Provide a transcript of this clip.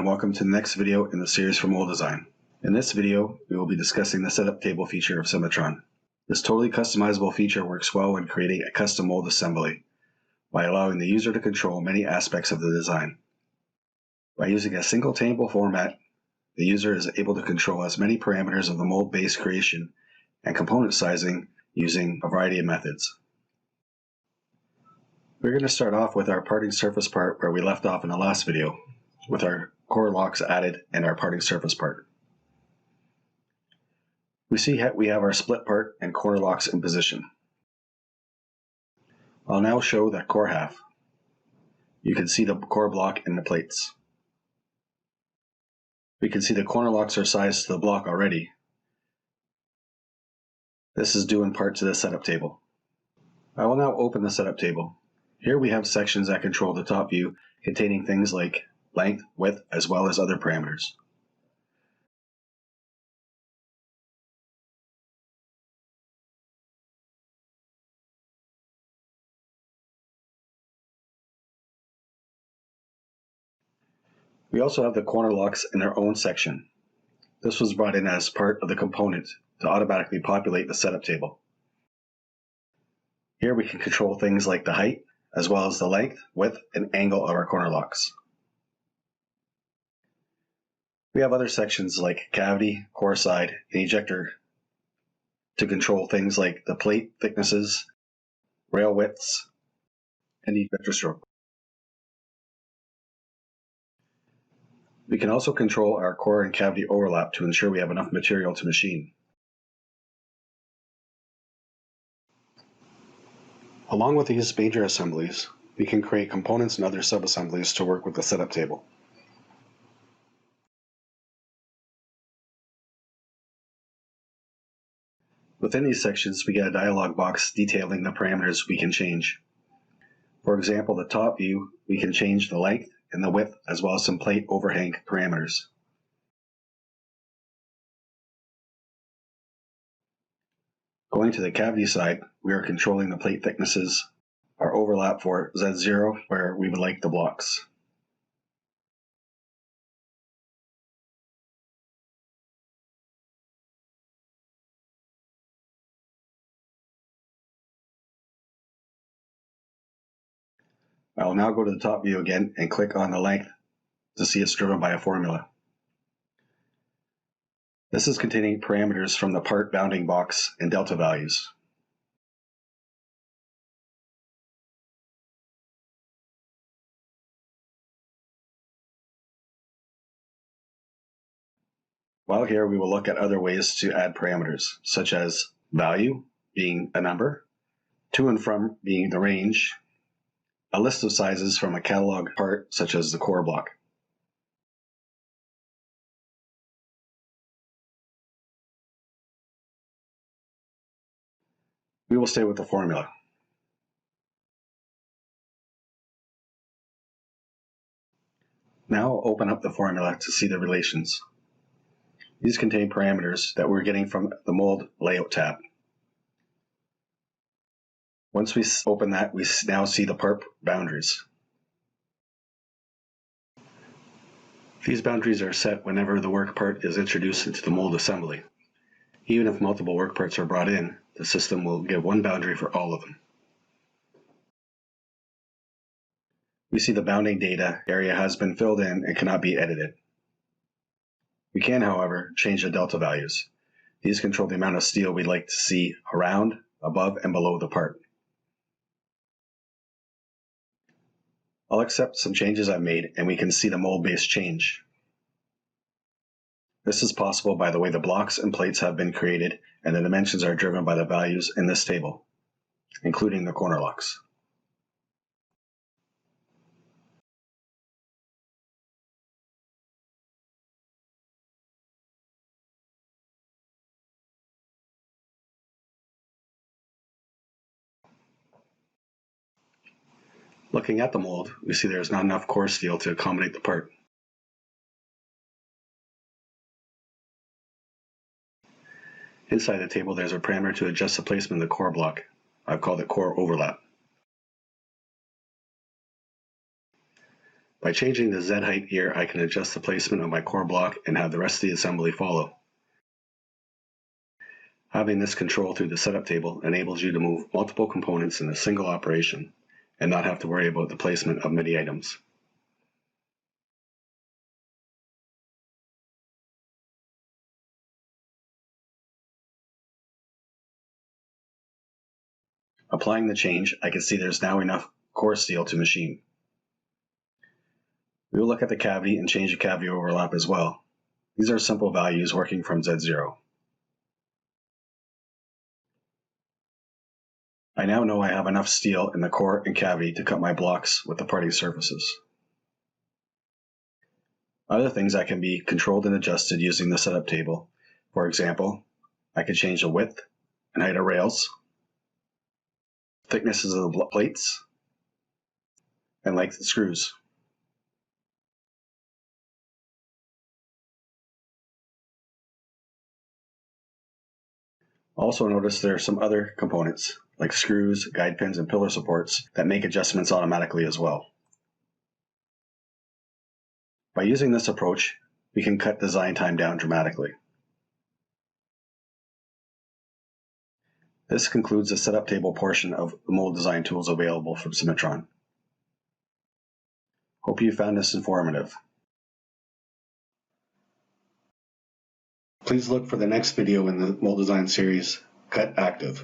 and welcome to the next video in the series for mold design. In this video, we will be discussing the setup table feature of Cimatron. This totally customizable feature works well when creating a custom mold assembly by allowing the user to control many aspects of the design. By using a single table format, the user is able to control as many parameters of the mold base creation and component sizing using a variety of methods. We're going to start off with our parting surface part where we left off in the last video, with our core locks added and our parting surface part. We see we have our split part and corner locks in position. I'll now show that core half. You can see the core block and the plates. We can see the corner locks are sized to the block already. This is due in part to the setup table. I will now open the setup table. Here we have sections that control the top view containing things like length, width, as well as other parameters. We also have the corner locks in their own section. This was brought in as part of the component to automatically populate the setup table. Here we can control things like the height, as well as the length, width, and angle of our corner locks. We have other sections like cavity, core side, and ejector to control things like the plate thicknesses, rail widths, and ejector stroke. We can also control our core and cavity overlap to ensure we have enough material to machine. Along with these major assemblies, we can create components and other sub-assemblies to work with the setup table. Within these sections, we get a dialog box detailing the parameters we can change. For example, the top view, we can change the length and the width, as well as some plate overhang parameters. Going to the cavity side, we are controlling the plate thicknesses, our overlap for Z0, where we would like the blocks. I will now go to the top view again and click on the length to see it's driven by a formula. This is containing parameters from the part bounding box and delta values. While here, we will look at other ways to add parameters, such as value being a number, to and from being the range, a list of sizes from a catalog part such as the core block. We will stay with the formula. Now I'll open up the formula to see the relations. These contain parameters that we're getting from the mold layout tab. Once we open that, we now see the part boundaries. These boundaries are set whenever the work part is introduced into the mold assembly. Even if multiple work parts are brought in, the system will give one boundary for all of them. We see the bounding data area has been filled in and cannot be edited. We can, however, change the delta values. These control the amount of steel we'd like to see around, above, and below the part. I'll accept some changes I've made and we can see the mold base change. This is possible by the way the blocks and plates have been created and the dimensions are driven by the values in this table, including the corner locks. Looking at the mold, we see there's not enough core steel to accommodate the part. Inside the table, there's a parameter to adjust the placement of the core block. I've called it core overlap. By changing the Z height here, I can adjust the placement of my core block and have the rest of the assembly follow. Having this control through the setup table enables you to move multiple components in a single operation and not have to worry about the placement of many items. Applying the change, I can see there's now enough core steel to machine. We will look at the cavity and change the cavity overlap as well. These are simple values working from Z0. I now know I have enough steel in the core and cavity to cut my blocks with the parting surfaces. Other things that can be controlled and adjusted using the setup table. For example, I can change the width and height of rails, thicknesses of the plates, and length of screws. Also notice there are some other components like screws, guide pins, and pillar supports that make adjustments automatically as well. By using this approach, we can cut design time down dramatically. This concludes the setup table portion of the mold design tools available from Cimatron. Hope you found this informative. Please look for the next video in the mold design series, Cut Active.